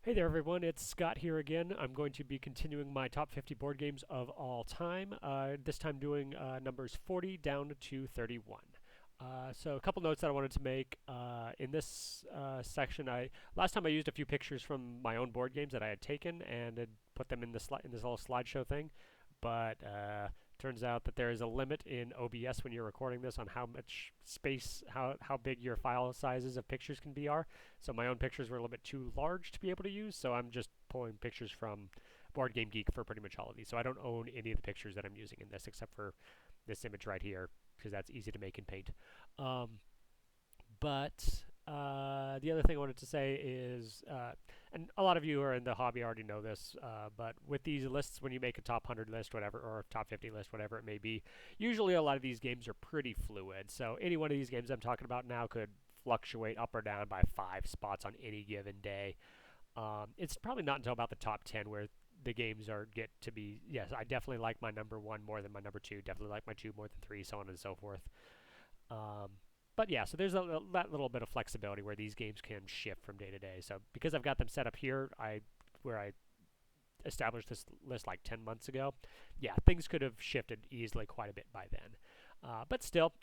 Hey there, everyone. It's Scott here again. I'm going to be continuing my top 50 board games of all time. This time doing numbers 40 down to 31. So a couple notes that I wanted to make in this section. I last time I used a few pictures from my own board games that I had taken and had put them in in this little slideshow thing. But turns out that there is a limit in OBS when you're recording this on how much space, how big your file sizes of pictures can be are. So my own pictures were a little bit too large to be able to use, so I'm just pulling pictures from Board Game Geek for pretty much all of these. So I don't own any of the pictures that I'm using in this except for this image right here because that's easy to make in Paint. Um, but the other thing I wanted to say is, and a lot of you who are in the hobby already know this, but with these lists, when you make a top 100 list, whatever, or top 50 list, whatever it may be, usually a lot of these games are pretty fluid. So any one of these games I'm talking about now could fluctuate up or down by 5 spots on any given day. It's probably not until about the top 10 where the games are get to be, yes, I definitely like my number one more than my number two, definitely like my two more than three, so on and so forth. Um, but yeah, so there's that little bit of flexibility where these games can shift from day to day. So because I've got them set up here, where I established this list like 10 months ago, yeah, things could have shifted easily quite a bit by then. But still,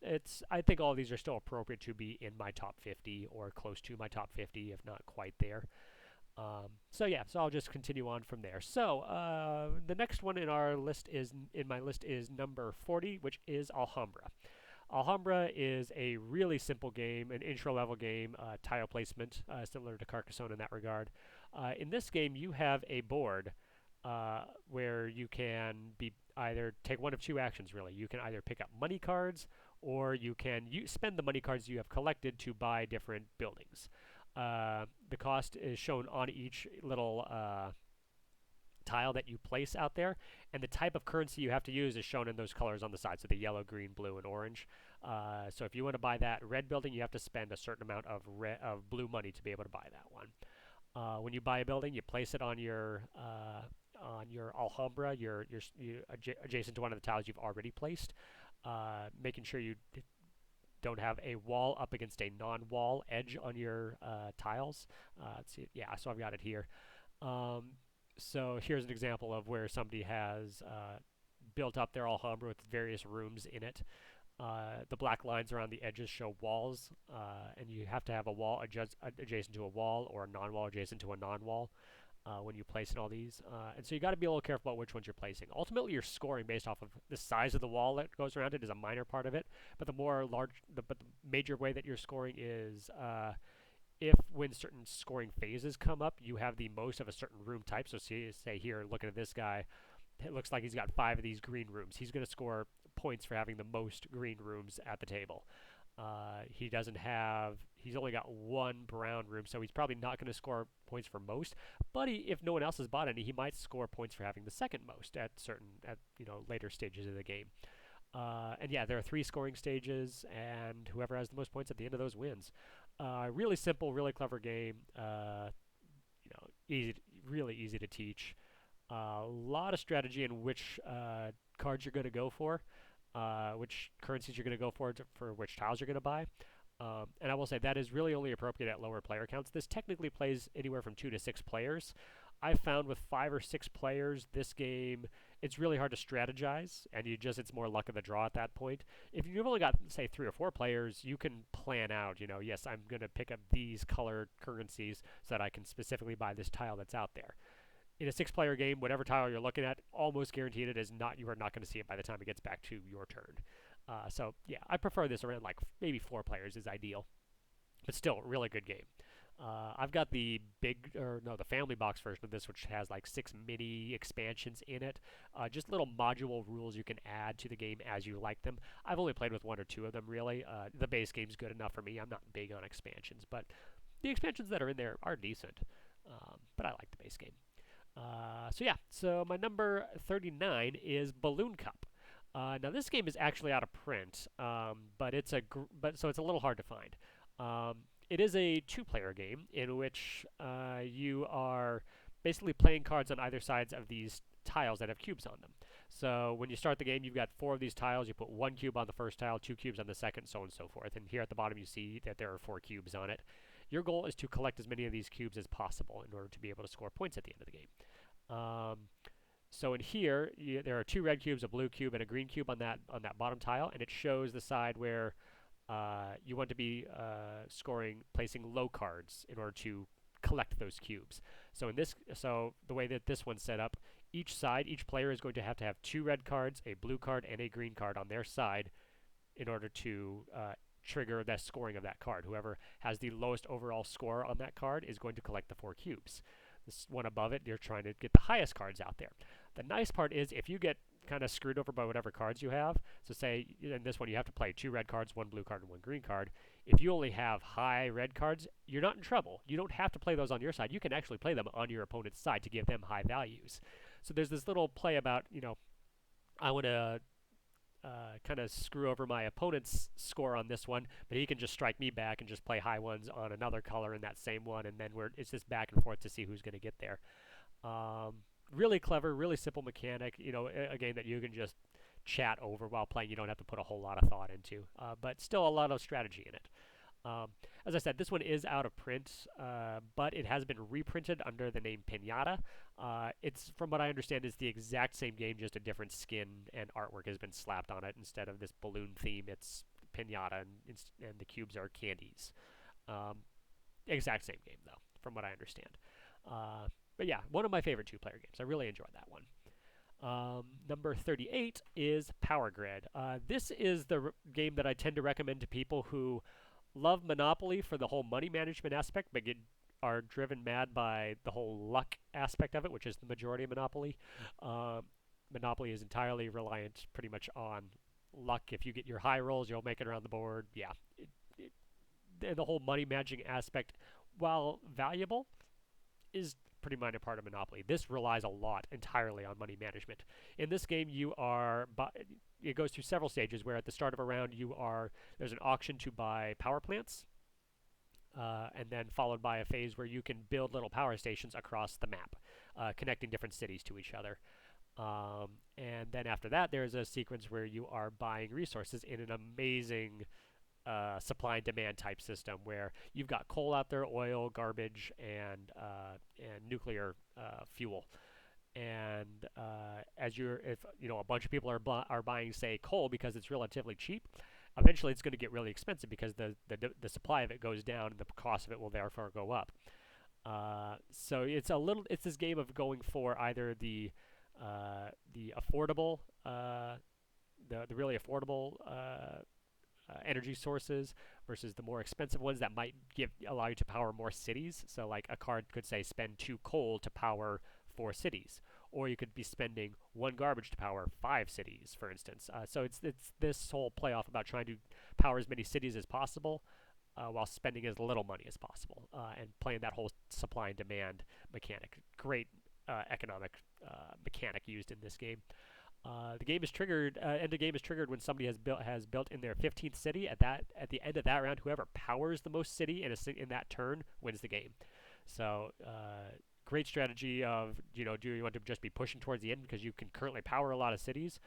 I think all of these are still appropriate to be in my top 50 or close to my top 50, if not quite there. So yeah, so I'll just continue on from there. So the next one in my list is number 40, which is Alhambra. Alhambra is a really simple game, an intro level game, tile placement, similar to Carcassonne in that regard. In this game, you have a board where you can be either take one of two actions. Really, you can either pick up money cards or you can spend the money cards you have collected to buy different buildings. The cost is shown on each little tile that you place out there, and the type of currency you have to use is shown in those colors on the side, so the yellow, green, blue, and orange. So if you want to buy that red building, you have to spend a certain amount of blue money to be able to buy that one. When you buy a building, you place it on your Alhambra, adjacent to one of the tiles you've already placed, making sure you don't have a wall up against a non-wall edge on your tiles. Let's see, yeah, so I've got it here. Um, so here's an example of where somebody has built up their Alhambra with various rooms in it. The black lines around the edges show walls, and you have to have a wall adjacent to a wall or a non-wall adjacent to a non-wall when you place in all these. And so you got to be a little careful about which ones you're placing. Ultimately, you're scoring based off of the size of the wall that goes around it is a minor part of it, but the major way that you're scoring is if when certain scoring phases come up, you have the most of a certain room type. So say here, looking at this guy, it looks like he's got 5 of these green rooms. He's going to score points for having the most green rooms at the table. He's only got one brown room, so he's probably not going to score points for most. But if no one else has bought any, he might score points for having the second most at later stages of the game. And yeah, there are 3 scoring stages, and whoever has the most points at the end of those wins. Really simple, really clever game. Easy, really easy to teach. A lot of strategy in which cards you're going to go for, which currencies you're going to go for which tiles you're going to buy. And I will say that is really only appropriate at lower player counts. This technically plays anywhere from 2 to 6 players. I found with 5 or 6 players, this game, it's really hard to strategize, and it's more luck of the draw at that point. If you've only got, say, 3 or 4 players, you can plan out, yes, I'm going to pick up these colored currencies so that I can specifically buy this tile that's out there. In a 6 player game, whatever tile you're looking at, almost guaranteed you are not going to see it by the time it gets back to your turn. So yeah, I prefer this around like maybe 4 players is ideal, but still really good game. I've got the family box version of this, which has like 6 mini expansions in it. Just little module rules you can add to the game as you like them. I've only played with 1 or 2 of them really. The base game's good enough for me. I'm not big on expansions, but the expansions that are in there are decent. But I like the base game. So yeah, so my number 39 is Balloon Cup. Now this game is actually out of print, so it's a little hard to find. It is a 2 player game in which you are basically playing cards on either sides of these tiles that have cubes on them. So when you start the game, you've got 4 of these tiles. You put 1 cube on the first tile, 2 cubes on the second, so on and so forth. And here at the bottom, you see that there are 4 cubes on it. Your goal is to collect as many of these cubes as possible in order to be able to score points at the end of the game. So in here, there are 2 red cubes, a blue cube, and a green cube on that bottom tile, and it shows the side where you want to be placing low cards in order to collect those cubes. So the way that this one's set up, each player is going to have 2 red cards, a blue card, and a green card on their side in order to trigger the scoring of that card. Whoever has the lowest overall score on that card is going to collect the 4 cubes. This one above it, you're trying to get the highest cards out there. The nice part is if you get kind of screwed over by whatever cards you have, so say in this one you have to play 2 red cards, 1 blue card, and 1 green card. If you only have high red cards, you're not in trouble. You don't have to play those on your side. You can actually play them on your opponent's side to give them high values. So there's this little play about, I want to kind of screw over my opponent's score on this one, but he can just strike me back and just play high ones on another color in that same one, and then it's just back and forth to see who's going to get there. Really clever, really simple mechanic, a game that you can just chat over while playing. You don't have to put a whole lot of thought into, but still a lot of strategy in it. As I said, this one is out of print, but it has been reprinted under the name Pinata. It's, from what I understand, is the exact same game, just a different skin and artwork has been slapped on it. Instead of this balloon theme, it's Pinata, and the cubes are candies. Exact same game, though, from what I understand. But yeah, one of my favorite 2-player games. I really enjoyed that one. Number 38 is Power Grid. This is the game that I tend to recommend to people who love Monopoly for the whole money management aspect, but are driven mad by the whole luck aspect of it, which is the majority of Monopoly. Monopoly is entirely reliant pretty much on luck. If you get your high rolls, you'll make it around the board. Yeah, the whole money managing aspect, while valuable, is pretty minor part of Monopoly. This relies a lot entirely on money management. In this game, it goes through several stages where at the start of a round there's an auction to buy power plants, and then followed by a phase where you can build little power stations across the map, connecting different cities to each other. And then after that, there's a sequence where you are buying resources in an amazing supply and demand type system where you've got coal out there, oil, garbage, and nuclear fuel. And if a bunch of people are buying, say, coal because it's relatively cheap, eventually it's going to get really expensive because the supply of it goes down and the cost of it will therefore go up. So it's this game of going for either the affordable, the really affordable energy sources versus the more expensive ones that might allow you to power more cities. So like a card could say spend 2 coal to power 4 cities, or you could be spending 1 garbage to power 5 cities, for instance. So it's this whole playoff about trying to power as many cities as possible while spending as little money as possible, and playing that whole supply and demand mechanic. Great economic mechanic used in this game. The game is triggered. End of game is triggered when somebody has built in their 15th city. At the end of that round, whoever powers the most city in that turn wins the game. So great strategy of do you want to just be pushing towards the end because you can currently power a lot of cities,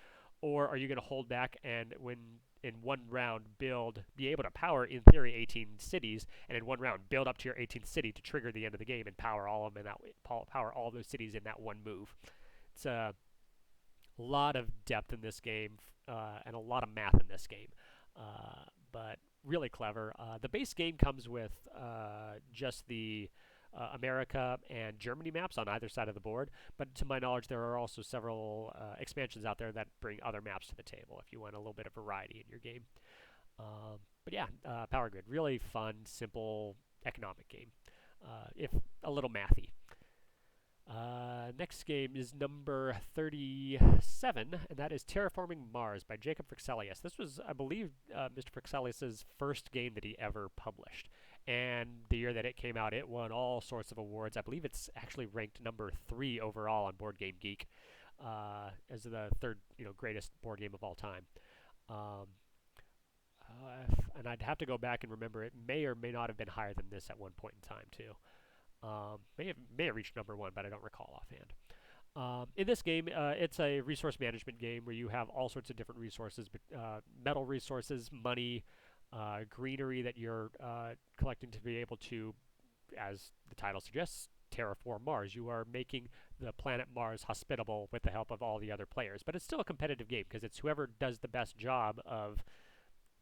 or are you going to hold back and in one round be able to power in theory 18 cities, and in one round build up to your 18th city to trigger the end of the game and power all of them in that way, power all those cities in that one move. It's a lot of depth in this game, and a lot of math in this game, but really clever. The base game comes with just the America and Germany maps on either side of the board, but to my knowledge there are also several expansions out there that bring other maps to the table if you want a little bit of variety in your game. But yeah, Power Grid, really fun, simple economic game, if a little mathy. Next game is number 37, and that is Terraforming Mars by Jacob Fryxelius. This was, I believe, Mr. Fryxelius' first game that he ever published. And the year that it came out, it won all sorts of awards. I believe it's actually ranked number 3 overall on Board Game Geek, as the third, greatest board game of all time. And I'd have to go back and remember, it may or may not have been higher than this at one point in time too. May have reached number 1, but I don't recall offhand. In this game, it's a resource management game where you have all sorts of different resources, metal resources, money, greenery that you're collecting to be able to, as the title suggests, terraform Mars. You are making the planet Mars hospitable with the help of all the other players. But it's still a competitive game because it's whoever does the best job of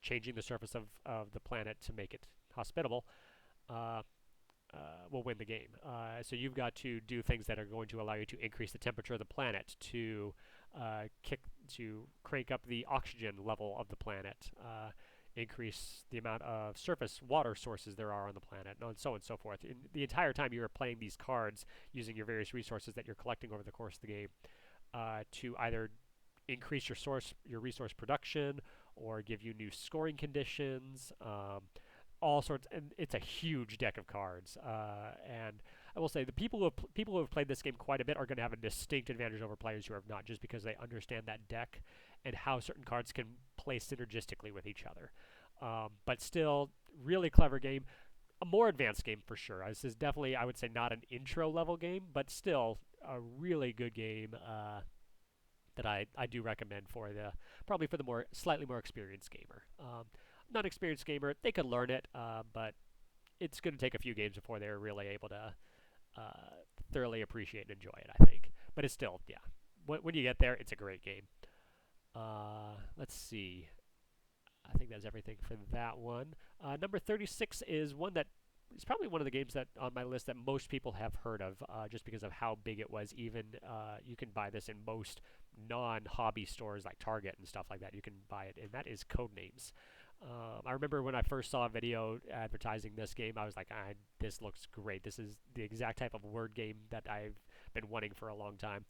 changing the surface of the planet to make it hospitable uh, will win the game. So you've got to do things that are going to allow you to increase the temperature of the planet, to kick, to crank up the oxygen level of the planet, increase the amount of surface water sources there are on the planet, and so on and so forth. In the entire time you are playing these cards using your various resources that you're collecting over the course of the game to either increase your resource production or give you new scoring conditions. All sorts, and it's a huge deck of cards. And I will say the people who have played this game quite a bit are going to have a distinct advantage over players who have not, just because they understand that deck and how certain cards can play synergistically with each other. But still, really clever game. A more advanced game for sure. This is definitely, I would say, not an intro level game, but still a really good game that I do recommend for the probably for the slightly more experienced gamer. Non-experienced gamer, they could learn it, but it's going to take a few games before they're really able to thoroughly appreciate and enjoy it, I think. But it's still, yeah, when you get there, it's a great game. Let's see. I think that's everything for that one. Number 36 is one that is probably one of the games that on my list that most people have heard of, just because of how big it was. Even you can buy this in most non-hobby stores like Target and stuff like that. You can buy it, and that is Codenames. I remember when I first saw a video advertising this game, I was like, this looks great. This is the exact type of word game that I've been wanting for a long time.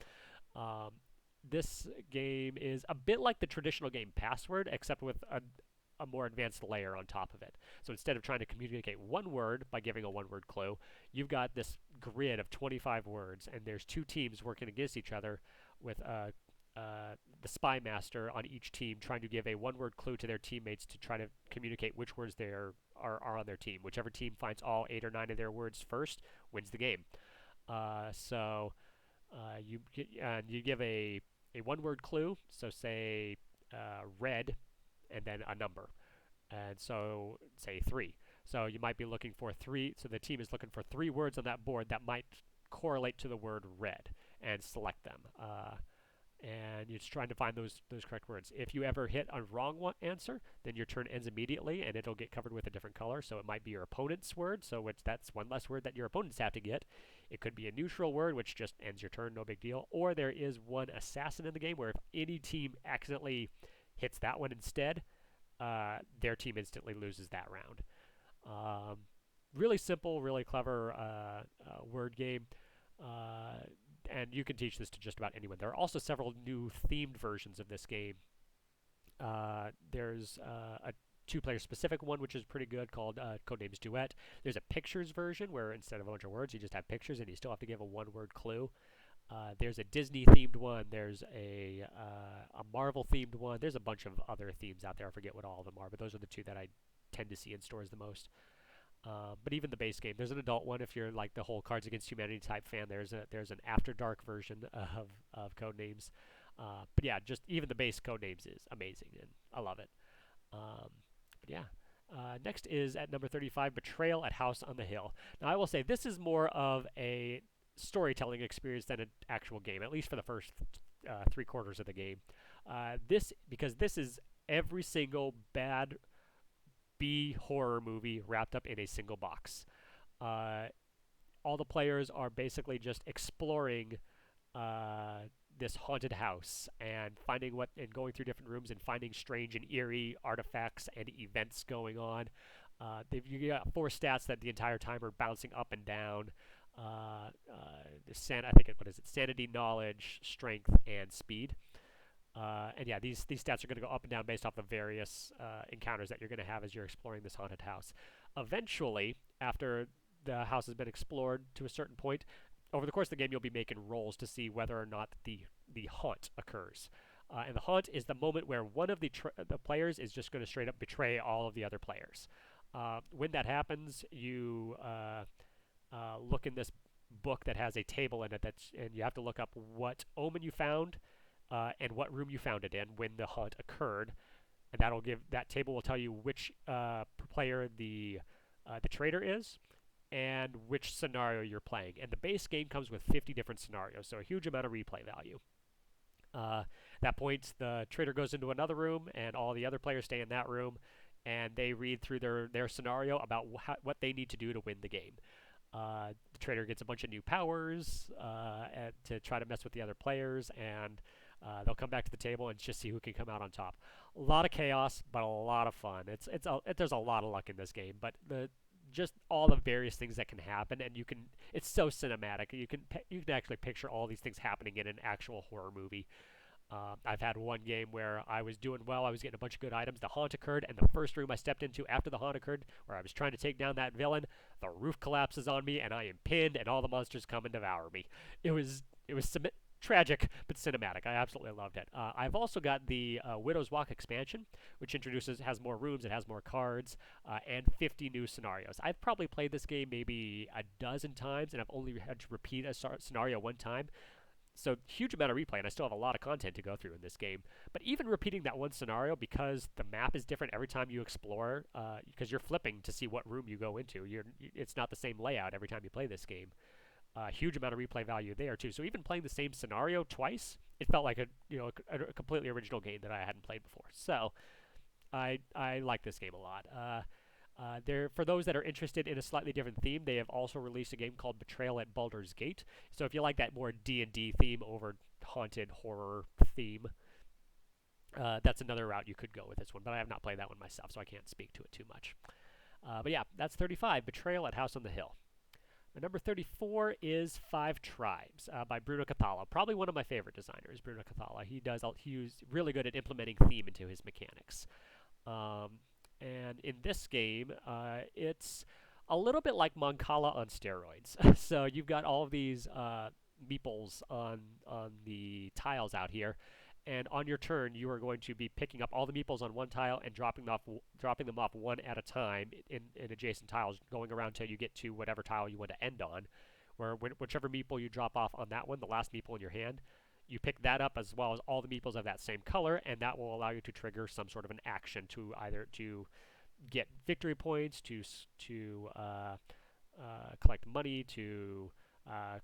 This game is a bit like the traditional game Password, except with a more advanced layer on top of it. So instead of trying to communicate one word by giving a one-word clue, you've got this grid of 25 words, and there's two teams working against each other with the spy master on each team trying to give a one-word clue to their teammates to try to communicate which words are on their team. Whichever team finds all 8 or 9 of their words first wins the game. You give a one-word clue, so say red, and then a number, and so say 3. So you might be looking for 3. So the team is looking for 3 words on that board that might correlate to the word red, and select them. And you're just trying to find those correct words. If you ever hit a wrong answer, then your turn ends immediately, and it'll get covered with a different color. So it might be your opponent's word, so that's one less word that your opponents have to get. It could be a neutral word, which just ends your turn, no big deal. Or there is one assassin in the game where if any team accidentally hits that one instead, their team instantly loses that round. Really simple, really clever word game. And you can teach this to just about anyone. There are also several new themed versions of this game. There's a 2-player specific one, which is pretty good, called Codenames Duet. There's a pictures version where instead of a bunch of words, you just have pictures and you still have to give a one-word clue. There's a Disney-themed one. There's a Marvel-themed one. There's a bunch of other themes out there. I forget what all of them are, but those are the 2 that I tend to see in stores the most. But even the base game, there's an adult one if you're like the whole Cards Against Humanity type fan. There's an After Dark version of Codenames. But yeah, just even the base Codenames is amazing, and I love it. But yeah. Next is at number 35, Betrayal at House on the Hill. Now I will say this is more of a storytelling experience than an actual game, at least for the first 3/4 of the game. Because this is every single bad B horror movie wrapped up in a single box. All the players are basically just exploring this haunted house and going through different rooms and finding strange and eerie artifacts and events going on. You got 4 stats that the entire time are bouncing up and down. Sanity, knowledge, strength, and speed. And yeah, these stats are going to go up and down based off the various encounters that you're going to have as you're exploring this haunted house. Eventually, after the house has been explored to a certain point, over the course of the game, you'll be making rolls to see whether or not the haunt occurs. And the haunt is the moment where one of the players is just going to straight up betray all of the other players. When that happens, you look in this book that has a table in it, and you have to look up what omen you found and what room you found it in when the haunt occurred. and that table will tell you which player the traitor is and which scenario you're playing. And the base game comes with 50 different scenarios, so a huge amount of replay value. At that point, the traitor goes into another room, and all the other players stay in that room, and they read through their scenario about what they need to do to win the game. The traitor gets a bunch of new powers to try to mess with the other players, and they'll come back to the table and just see who can come out on top. A lot of chaos, but a lot of fun. There's a lot of luck in this game, but just all the various things that can happen, and it's so cinematic. You can actually picture all these things happening in an actual horror movie. I've had one game where I was doing well, I was getting a bunch of good items, the haunt occurred, and the first room I stepped into after the haunt occurred, where I was trying to take down that villain, the roof collapses on me, and I am pinned, and all the monsters come and devour me. It was tragic, but cinematic. I absolutely loved it. I've also got the Widow's Walk expansion, which has more rooms, it has more cards, and 50 new scenarios. I've probably played this game maybe a dozen times, and I've only had to repeat a scenario one time. So huge amount of replay, and I still have a lot of content to go through in this game. But even repeating that one scenario, because the map is different every time you explore, because you're flipping to see what room you go into. It's not the same layout every time you play this game. Huge amount of replay value there too. So even playing the same scenario twice, it felt like a completely original game that I hadn't played before. So I like this game a lot. For those that are interested in a slightly different theme, they have also released a game called Betrayal at Baldur's Gate. So if you like that more D&D theme over haunted horror theme, that's another route you could go with this one. But I have not played that one myself, so I can't speak to it too much. But yeah, that's 35, Betrayal at House on the Hill. Number 34 is Five Tribes by Bruno Cathala. Probably one of my favorite designers, Bruno Cathala. He's really good at implementing theme into his mechanics. And in this game, it's a little bit like Mancala on steroids. So you've got all of these meeples on the tiles out here, and on your turn, you are going to be picking up all the meeples on one tile and dropping them off one at a time in adjacent tiles, going around until you get to whatever tile you want to end on. Whichever meeple you drop off on that one, the last meeple in your hand, you pick that up as well as all the meeples of that same color, and that will allow you to trigger some sort of an action to either to get victory points, to collect money, to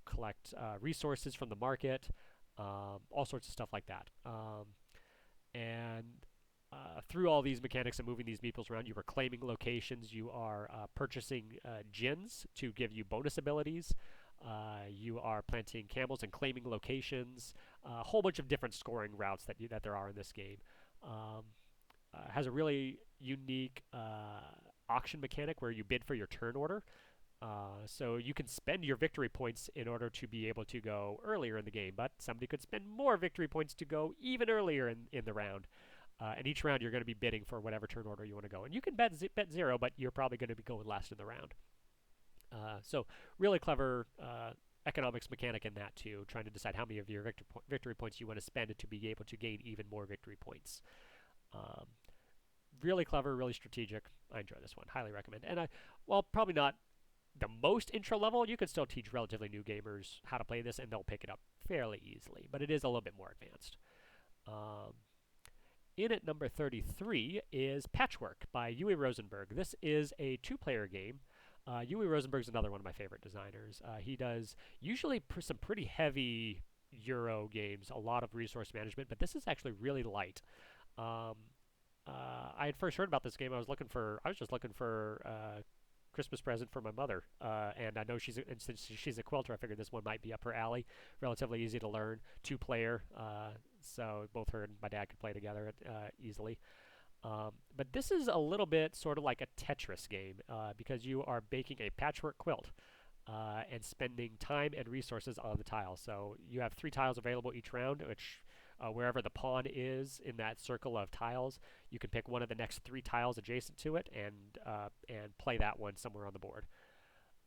collect resources from the market, all sorts of stuff like that. And through all these mechanics and moving these meeples around, you are claiming locations, you are purchasing gins to give you bonus abilities. You are planting camels and claiming locations. A whole bunch of different scoring routes that there are in this game. Has a really unique auction mechanic where you bid for your turn order. So you can spend your victory points in order to be able to go earlier in the game, but somebody could spend more victory points to go even earlier in the round. And each round you're going to be bidding for whatever turn order you want to go. And you can bet zero, but you're probably going to be going last in the round. So really clever economics mechanic in that too, trying to decide how many of your victory points you want to spend to be able to gain even more victory points. Really clever, really strategic. I enjoy this one. Highly recommend. And while probably not the most intro level, you can still teach relatively new gamers how to play this, and they'll pick it up fairly easily. But it is a little bit more advanced. In at number 33 is Patchwork by Uwe Rosenberg. This is a two-player game. Uwe Rosenberg's another one of my favorite designers. He does usually some pretty heavy Euro games, a lot of resource management, but this is actually really light. I had first heard about this game. I was just looking for Christmas present for my mother, and I know since she's a quilter, I figured this one might be up her alley. Relatively easy to learn, two-player, so both her and my dad could play together easily. But this is a little bit sort of like a Tetris game because you are baking a patchwork quilt and spending time and resources on the tiles. So you have 3 tiles available each round, which wherever the pawn is in that circle of tiles, you can pick one of the next 3 tiles adjacent to it and play that one somewhere on the board,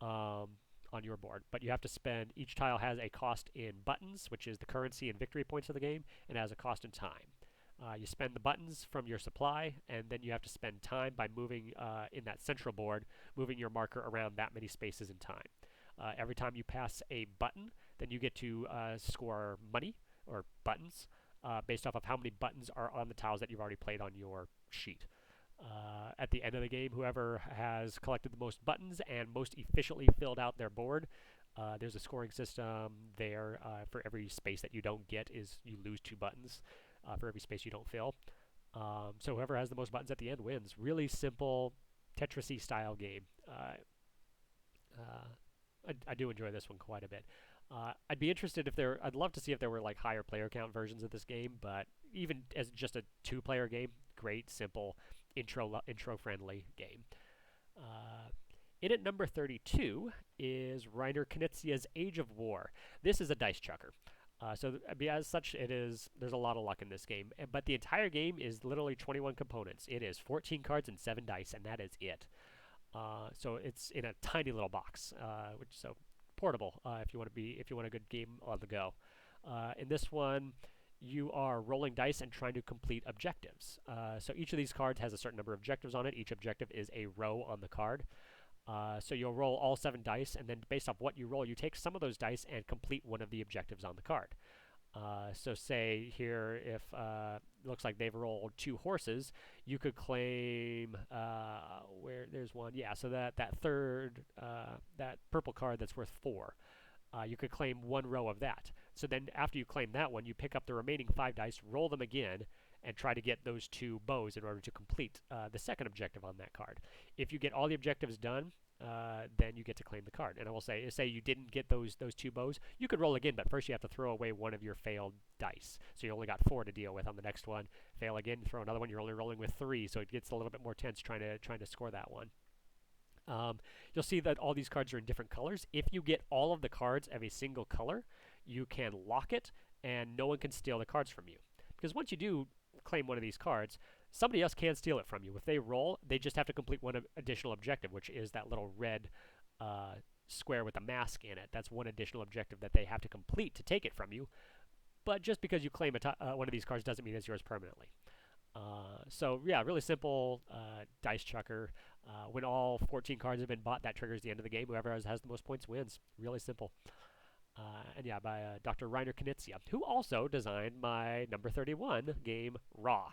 on your board. But you have to spend, each tile has a cost in buttons, which is the currency and victory points of the game, and has a cost in time. You spend the buttons from your supply, and then you have to spend time by moving in that central board, moving your marker around that many spaces in time. Every time you pass a button, then you get to score money, or buttons, based off of how many buttons are on the tiles that you've already played on your sheet. At the end of the game, whoever has collected the most buttons and most efficiently filled out their board, there's a scoring system there. For every space that you don't get, is you lose 2 buttons. For every space you don't fill. So whoever has the most buttons at the end wins. Really simple Tetris-y style game. I do enjoy this one quite a bit. I'd be interested if there. I'd love to see if there were like higher player count versions of this game, but even as just a 2-player game, great, simple, intro friendly game. In at number 32 is Reiner Knizia's Age of War. This is a dice chucker. As such, there's a lot of luck in this game. But the entire game is literally 21 components. It is 14 cards and 7 dice, and that is it. So it's in a tiny little box, so portable if you want a good game on the go. In this one, you are rolling dice and trying to complete objectives. So each of these cards has a certain number of objectives on it. Each objective is a row on the card. So you'll roll all 7 dice, and then based off what you roll, you take some of those dice and complete one of the objectives on the card. So say here, if it looks like they've rolled 2 horses, you could claim where there's one. Yeah, so that third, that purple card that's worth 4. You could claim 1 row of that. So then after you claim that one, you pick up the remaining 5 dice, roll them again, and try to get those 2 bows in order to complete the second objective on that card. If you get all the objectives done, then you get to claim the card. And I will say you didn't get those 2 bows, you could roll again, but first you have to throw away one of your failed dice. So you only got 4 to deal with on the next one. Fail again, throw another one. You're only rolling with 3, so it gets a little bit more tense trying to score that one. You'll see that all these cards are in different colors. If you get all of the cards of a single color, you can lock it, and no one can steal the cards from you. Because once you do claim one of these cards, somebody else can steal it from you. If they roll, they just have to complete one additional objective, which is that little red square with a mask in it. That's one additional objective that they have to complete to take it from you. But just because you claim one of these cards doesn't mean it's yours permanently. So yeah, really simple dice chucker. When all 14 cards have been bought, that triggers the end of the game. Whoever has the most points wins. Really simple. And yeah, by Dr. Reiner Knizia, who also designed my number 31 game, Raw.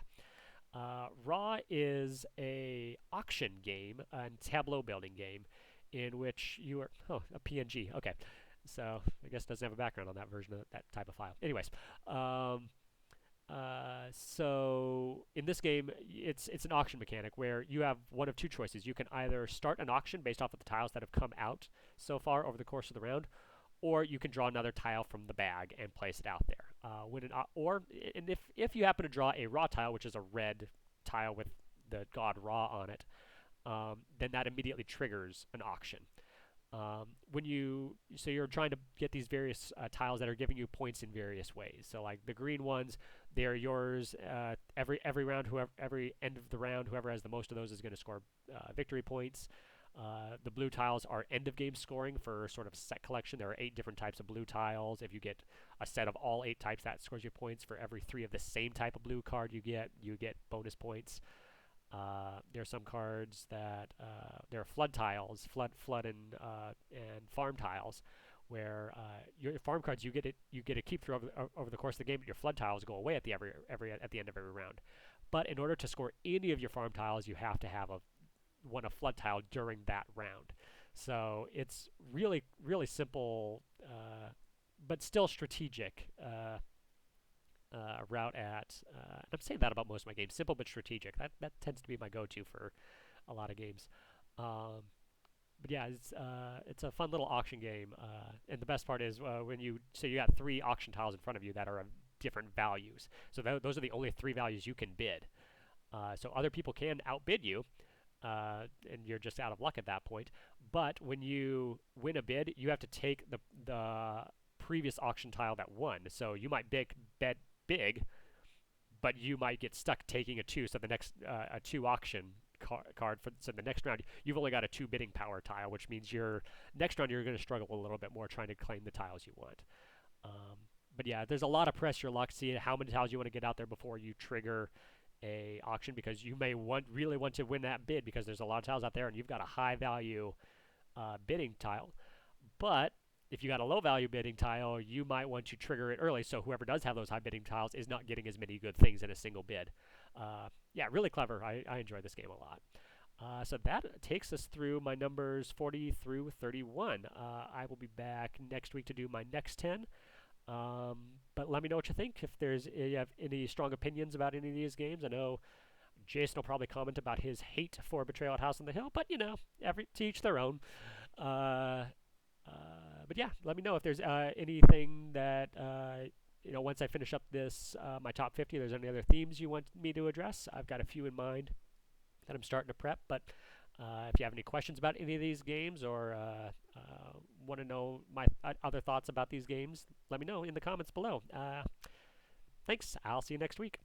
Raw is a auction game and tableau building game in which you are... Oh, a PNG. Okay. So I guess it doesn't have a background on that version of that type of file. Anyways, so in this game, it's an auction mechanic where you have one of 2 choices. You can either start an auction based off of the tiles that have come out so far over the course of the round, or you can draw another tile from the bag and place it out there. If you happen to draw a Raw tile, which is a red tile with the god Ra on it, then that immediately triggers an auction. So you're trying to get these various tiles that are giving you points in various ways. So like the green ones, they're yours every round. Every end of the round, whoever has the most of those is going to score victory points. The blue tiles are end of game scoring for sort of set collection. There are 8 different types of blue tiles. If you get a set of all 8 types, that scores you points. For every 3 of the same type of blue card you get bonus points. There are some cards that there are flood tiles, flood and farm tiles, where your farm cards you get to keep through over the course of the game, but your flood tiles go away at the end of every round. But in order to score any of your farm tiles, you have to have a flood tile during that round. So it's really, really simple, but still strategic route at. I'm saying that about most of my games. Simple but strategic. That tends to be my go-to for a lot of games. But yeah, it's a fun little auction game. And the best part is when you got 3 auction tiles in front of you that are of different values. So those are the only 3 values you can bid. So other people can outbid you. And you're just out of luck at that point. But when you win a bid, you have to take the previous auction tile that won. So you might bet big, but you might get stuck taking a 2. So the next a 2 auction card so the next round you've only got a 2 bidding power tile, which means next round you're going to struggle a little bit more trying to claim the tiles you want. But yeah, there's a lot of pressure luck. See how many tiles you want to get out there before you trigger a auction, because you may really want to win that bid because there's a lot of tiles out there and you've got a high value bidding tile. But if you got a low value bidding tile, you might want to trigger it early, so whoever does have those high bidding tiles is not getting as many good things in a single bid. Yeah, really clever. I enjoy this game a lot. So that takes us through my numbers 40 through 31. I will be back next week to do my next 10. But let me know what you think. If you have any strong opinions about any of these games, I know Jason will probably comment about his hate for Betrayal at House on the Hill, but every to each their own. Uh, but yeah, let me know if there's anything that once I finish up this my top 50. There's any other themes you want me to address? I've got a few in mind that I'm starting to prep. But if you have any questions about any of these games or want to know my other thoughts about these games, let me know in the comments below. Thanks. I'll see you next week.